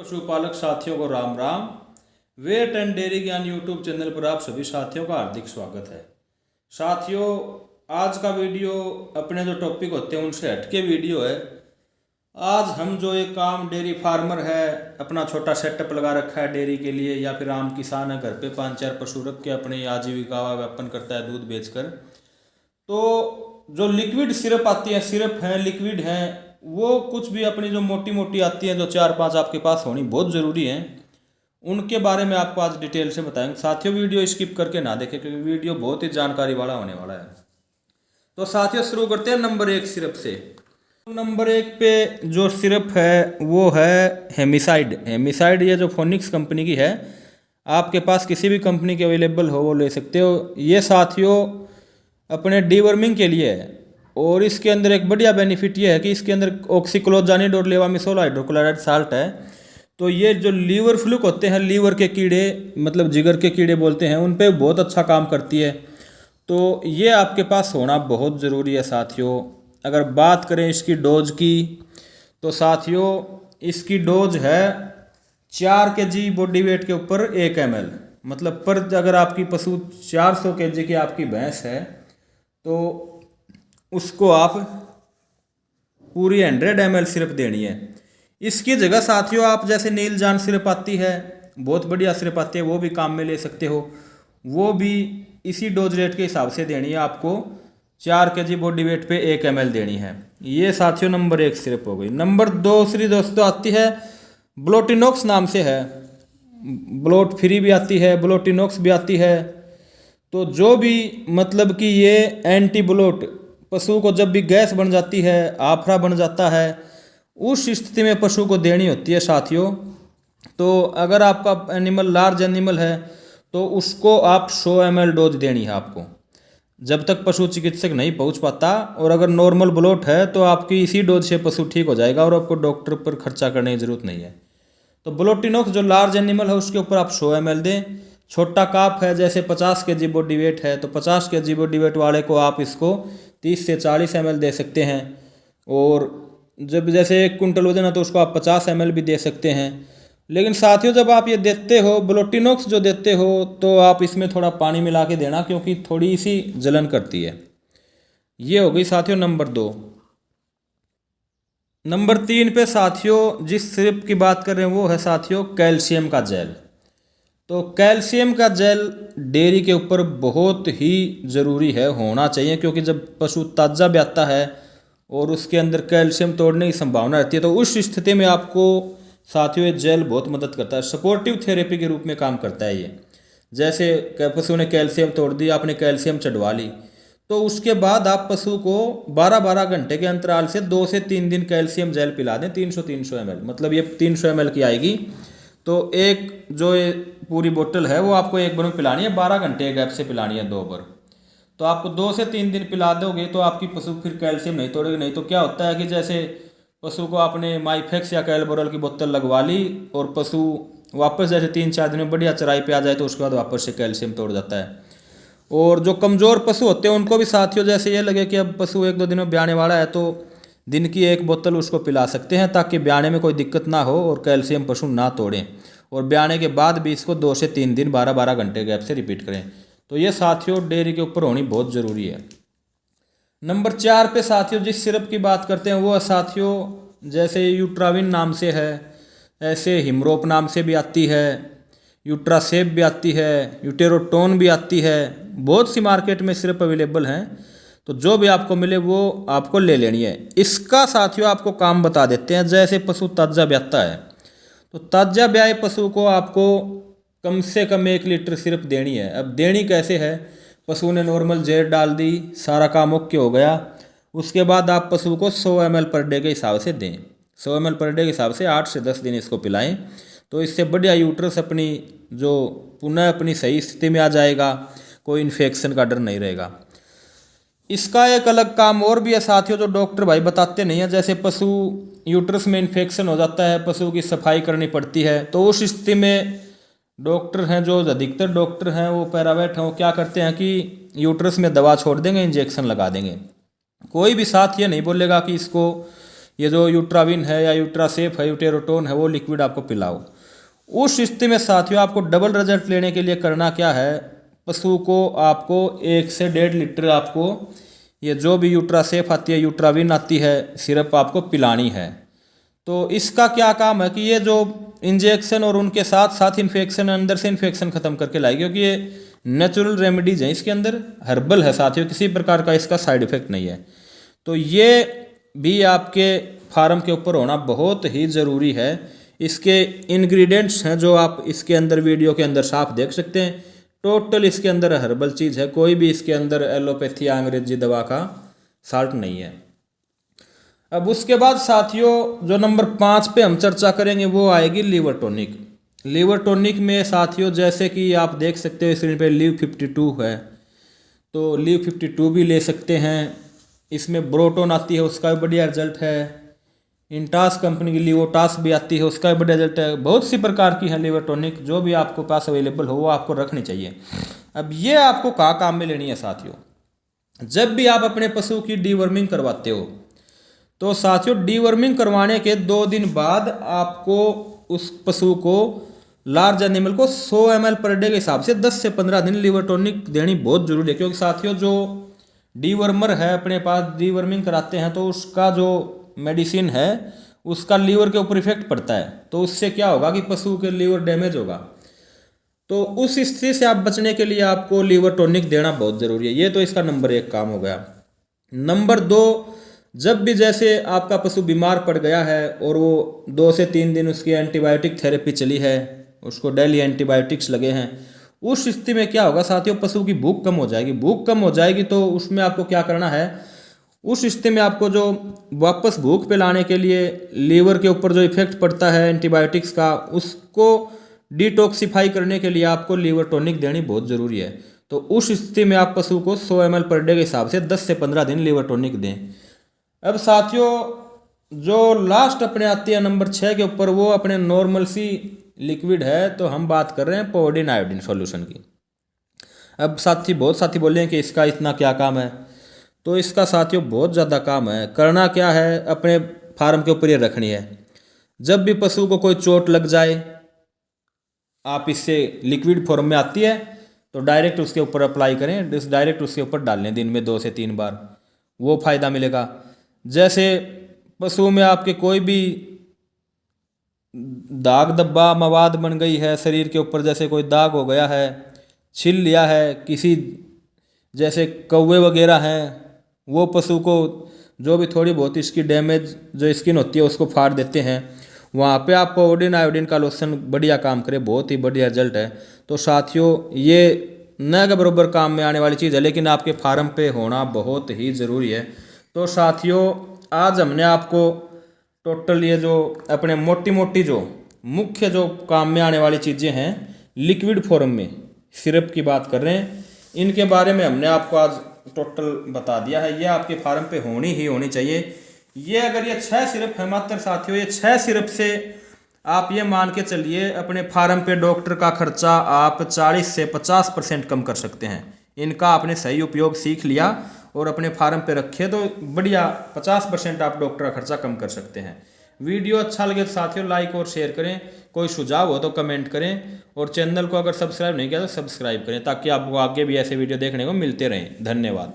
पशुपालक साथियों को राम राम। Vet and dairy Gyan YouTube channel पर आप सभी साथियों का हार्दिक स्वागत है। साथियों, आज का वीडियो अपने जो टॉपिक होते हैं उनसे हटके वीडियो है। आज हम जो एक आम डेयरी फार्मर है, अपना छोटा सेटअप लगा रखा है डेयरी के लिए, या फिर आम किसान है, घर पे 5-4 पशु रख के अपनी आजीविका का व्यापन करता है दूध बेचकर। तो जो लिक्विड सिरप आती है, सिरप है, लिक्विड है, वो कुछ भी अपनी जो मोटी मोटी आती है, जो 4-5 आपके पास होनी बहुत ज़रूरी है, उनके बारे में आपको आज डिटेल से बताएंगे। साथियों, वीडियो स्किप करके ना देखें क्योंकि वीडियो बहुत ही जानकारी वाला होने वाला है। तो साथियों, शुरू करते हैं नंबर 1 सिरप से। नंबर 1 पे जो सिरप है वो है हेमिसाइड। हेमिसाइड ये जो फोनिक्स कंपनी की है, आपके पास किसी भी कंपनी की अवेलेबल हो वो ले सकते हो। ये साथियों अपने डीवर्मिंग के लिए है, और इसके अंदर एक बढ़िया बेनिफिट ये है कि इसके अंदर ऑक्सीक्लोजानिड और लेवामिसोल हाइड्रोक्लोराइड साल्ट है। तो ये जो लीवर फ्लूक होते हैं, लीवर के कीड़े, मतलब जिगर के कीड़े बोलते हैं, उन पे बहुत अच्छा काम करती है। तो ये आपके पास होना बहुत ज़रूरी है साथियों। अगर बात करें इसकी डोज की, तो साथियों इसकी डोज है 4 kg बॉडी वेट के ऊपर 1 ml। मतलब पर अगर आपकी पशु 400 kg की आपकी भैंस है तो उसको आप पूरी 100 ml सिरप देनी है। इसकी जगह साथियों आप जैसे नील जान सिरप आती है, बहुत बढ़िया सिरप आती है, वो भी काम में ले सकते हो। वो भी इसी डोज रेट के हिसाब से देनी है आपको। 4 kg बॉडी वेट पे 1 ml देनी है। ये साथियों नंबर 1 सिरप हो गई। नंबर 2 दोस्तों आती है ब्लोटिनॉक्स नाम से है। ब्लोट फ्री भी आती है, ब्लोटिनॉक्स भी आती है। तो जो भी मतलब कि ये एंटी ब्लोट, पशु को जब भी गैस बन जाती है, आफरा बन जाता है, उस स्थिति में पशु को देनी होती है साथियों। तो अगर आपका एनिमल लार्ज एनिमल है तो उसको आप 100 ml डोज देनी है आपको, जब तक पशु चिकित्सक नहीं पहुंच पाता। और अगर नॉर्मल ब्लोट है तो आपकी इसी डोज से पशु ठीक हो जाएगा और आपको डॉक्टर पर खर्चा करने की ज़रूरत नहीं है। तो ब्लोटिनॉक्स जो लार्ज एनिमल है उसके ऊपर आप 100 ml दें। छोटा काफ है, जैसे 50 kg बॉडी वेट है, तो 50 kg बॉडी वेट वाले को आप इसको 30 से 40 ml दे सकते हैं। और जब जैसे 1 कुंटल वजन है तो उसको आप 50 ml भी दे सकते हैं। लेकिन साथियों जब आप ये देते हो, ब्लोटिनॉक्स जो देते हो, तो आप इसमें थोड़ा पानी मिला के देना, क्योंकि थोड़ी सी जलन करती है। ये हो गई साथियों नंबर 2। नंबर 3 पे साथियों जिस सिरप की बात कर रहे हैं वो है साथियों कैल्शियम का जेल। तो कैल्शियम का जेल डेयरी के ऊपर बहुत ही ज़रूरी है, होना चाहिए, क्योंकि जब पशु ताज़ा ब्याता है और उसके अंदर कैल्शियम तोड़ने की संभावना रहती है, तो उस स्थिति में आपको साथियों ये जेल बहुत मदद करता है। सपोर्टिव थेरेपी के रूप में काम करता है ये। जैसे पशु ने कैल्शियम तोड़ दी, आपने कैल्शियम चढ़वा ली, तो उसके बाद आप पशु को 12-12 घंटे के अंतराल से 2 से 3 दिन कैल्शियम जेल पिला दें, 300 ml। मतलब ये 300 ml की आएगी। तो एक जो ये पूरी बोतल है वो आपको एक बार में पिलानी है, 12 घंटे गैप से पिलानी है 2 बार। तो आपको 2 से 3 दिन पिला दोगे तो आपकी पशु फिर कैल्शियम नहीं तोड़ेगी। नहीं तो क्या होता है कि जैसे पशु को आपने माइफेक्स या कैलबोरल की बोतल लगवा ली और पशु वापस जैसे 3-4 दिन में बढ़िया चराई पे आ जाए तो उसके बाद वापस से कैल्शियम तोड़ जाता है। और जो कमज़ोर पशु होते हैं उनको भी साथियों जैसे ये लगे कि अब पशु 1-2 दिन में ब्याने वाला है, तो दिन की 1 बोतल उसको पिला सकते हैं, ताकि ब्याने में कोई दिक्कत ना हो और कैल्शियम पशु ना तोड़ें। और ब्याने के बाद भी इसको 2 से 3 दिन 12-12 घंटे गैप से रिपीट करें। तो ये साथियों डेयरी के ऊपर होनी बहुत ज़रूरी है। नंबर 4 पे साथियों जिस सिरप की बात करते हैं वो है साथियों, जैसे यूट्राविन नाम से है, ऐसे हिमरोप नाम से भी आती है, यूट्रासेप भी आती है, यूटेरोटोन भी आती है। बहुत सी मार्केट में सिरप अवेलेबल हैं, तो जो भी आपको मिले वो आपको ले लेनी है। इसका साथियों आपको काम बता देते हैं। जैसे पशु ताज़ा ब्याता है तो ताज़ा ब्याए पशु को आपको कम से कम 1 लीटर सिरप देनी है। अब देनी कैसे है, पशु ने नॉर्मल जेर डाल दी, सारा काम ओके हो गया, उसके बाद आप पशु को 100 ml पर डे के हिसाब से दें। 100 ml पर डे के हिसाब से 8 से 10 दिन इसको पिलाएं। तो इससे बढ़िया यूट्रस अपनी जो पुनः अपनी सही स्थिति में आ जाएगा, कोई इन्फेक्शन का डर नहीं रहेगा। इसका एक अलग काम और भी है साथियों जो डॉक्टर भाई बताते नहीं है। जैसे पशु यूट्रस में इन्फेक्शन हो जाता है, पशु की सफाई करनी पड़ती है, तो उस स्थिति में डॉक्टर हैं, जो अधिकतर डॉक्टर हैं वो पैरावेट हैं, वो क्या करते हैं कि यूट्रस में दवा छोड़ देंगे, इंजेक्शन लगा देंगे। कोई भी साथ ये नहीं बोलेगा कि इसको ये जो यूट्राविन है या यूट्रासेफ है, यूटेरोटोन है, वो लिक्विड आपको पिलाओ। उस स्थिति में साथियों आपको डबल रिजल्ट लेने के लिए करना क्या है, पशु को आपको 1 से 1.5 लीटर आपको ये जो भी यूट्रासेफ आती है, यूट्राविन आती है, सिरप आपको पिलानी है। तो इसका क्या काम है कि ये जो इंजेक्शन और उनके साथ साथ इन्फेक्शन, अंदर से इन्फेक्शन ख़त्म करके लाएगी, क्योंकि ये नेचुरल रेमेडीज हैं, इसके अंदर हर्बल है साथियों, किसी प्रकार का इसका साइड इफेक्ट नहीं है। तो ये भी आपके फार्म के ऊपर होना बहुत ही ज़रूरी है। इसके इंग्रेडिएंट्स हैं जो आप इसके अंदर वीडियो के अंदर साफ देख सकते हैं, टोटल इसके अंदर हर्बल चीज़ है, कोई भी इसके अंदर एलोपैथी या अंग्रेजी दवा का साल्ट नहीं है। अब उसके बाद साथियों जो नंबर 5 पे हम चर्चा करेंगे वो आएगी लीवर टॉनिक। लीवर टॉनिक में साथियों जैसे कि आप देख सकते हो स्क्रीन पे लीव 52 है, तो लीव 52 भी ले सकते हैं। इसमें ब्रोटोन आती है, उसका भी बढ़िया रिजल्ट है। इंटास कंपनी की लीवोटास भी आती है, उसका भी बढ़िया रिजल्ट है। बहुत सी प्रकार की है लीवर टॉनिक, जो भी आपको पास अवेलेबल हो वो आपको रखनी चाहिए। अब ये आपको कहाँ काम में लेनी है साथियों, जब भी आप अपने पशु की डीवर्मिंग करवाते हो तो साथियों डीवर्मिंग करवाने के 2 दिन बाद आपको उस पशु को, लार्ज एनिमल को 100 ml पर डे के हिसाब से 10 से 15 दिन लीवर टॉनिक देनी बहुत जरूरी है। क्योंकि साथियों जो डीवर्मर है अपने पास, डीवर्मिंग कराते हैं तो उसका जो मेडिसिन है उसका लीवर के ऊपर इफेक्ट पड़ता है, तो उससे क्या होगा कि पशु के लीवर डैमेज होगा। तो उस स्थिति से आप बचने के लिए आपको लीवर टॉनिक देना बहुत ज़रूरी है। ये तो इसका नंबर 1 काम हो गया। नंबर 2, जब भी जैसे आपका पशु बीमार पड़ गया है और वो 2 से 3 दिन उसकी एंटीबायोटिक थेरेपी चली है, उसको डेली एंटीबायोटिक्स लगे हैं, उस स्थिति में क्या होगा साथियों, पशु की भूख कम हो जाएगी। भूख कम हो जाएगी तो उसमें आपको क्या करना है, उस स्थिति में आपको जो वापस भूख पे लाने के लिए लीवर के ऊपर जो इफेक्ट पड़ता है एंटीबायोटिक्स का, उसको डिटॉक्सिफाई करने के लिए आपको लीवर टॉनिक देनी बहुत ज़रूरी है। तो उस स्थिति में आप पशु को 100 ml पर डे के हिसाब से 10 से 15 दिन लीवर टॉनिक दें। अब साथियों जो लास्ट अपने आती है नंबर 6 के ऊपर, वो अपने नॉर्मल सी लिक्विड है, तो हम बात कर रहे हैं पोविडीन आयोडीन सॉल्यूशन की। अब बहुत साथी बोले हैं कि इसका इतना क्या काम है, तो इसका साथियों बहुत ज़्यादा काम है। करना क्या है, अपने फार्म के ऊपर ये रखनी है। जब भी पशु को कोई चोट लग जाए, आप इससे लिक्विड फॉर्म में आती है तो डायरेक्ट उसके ऊपर अप्लाई करें, डायरेक्ट उसके ऊपर डालें, दिन में 2 से 3 बार, वो फ़ायदा मिलेगा। जैसे पशु में आपके कोई भी दाग धब्बा मवाद बन गई है शरीर के ऊपर, जैसे कोई दाग हो गया है, छिल लिया है किसी, जैसे कौवे वगैरह हैं, वो पशु को जो भी थोड़ी बहुत इसकी डैमेज जो स्किन होती है उसको फाड़ देते हैं, वहाँ पे आप पोविडीन आयोडीन का लोशन बढ़िया काम करे, बहुत ही बढ़िया रिजल्ट है। तो साथियों ये न के बराबर काम में आने वाली चीज़ है, लेकिन आपके फार्म पे होना बहुत ही ज़रूरी है। तो साथियों आज हमने आपको टोटल ये जो अपने मोटी मोटी जो मुख्य जो काम में आने वाली चीज़ें हैं लिक्विड फॉर्म में सिरप की बात कर रहे हैं, इनके बारे में हमने आपको आज टोटल बता दिया है। ये आपके फार्म पे होनी चाहिए। ये अगर ये 6 सिरप है मात्र साथियों, ये 6 सिरप से आप ये मान के चलिए अपने फार्म पे डॉक्टर का खर्चा आप 40 से 50% कम कर सकते हैं। इनका आपने सही उपयोग सीख लिया और अपने फार्म पे रखे तो बढ़िया 50% आप डॉक्टर का खर्चा कम कर सकते हैं। वीडियो अच्छा लगे तो साथियों लाइक और शेयर करें, कोई सुझाव हो तो कमेंट करें, और चैनल को अगर सब्सक्राइब नहीं किया तो सब्सक्राइब करें, ताकि आपको आगे भी ऐसे वीडियो देखने को मिलते रहें। धन्यवाद।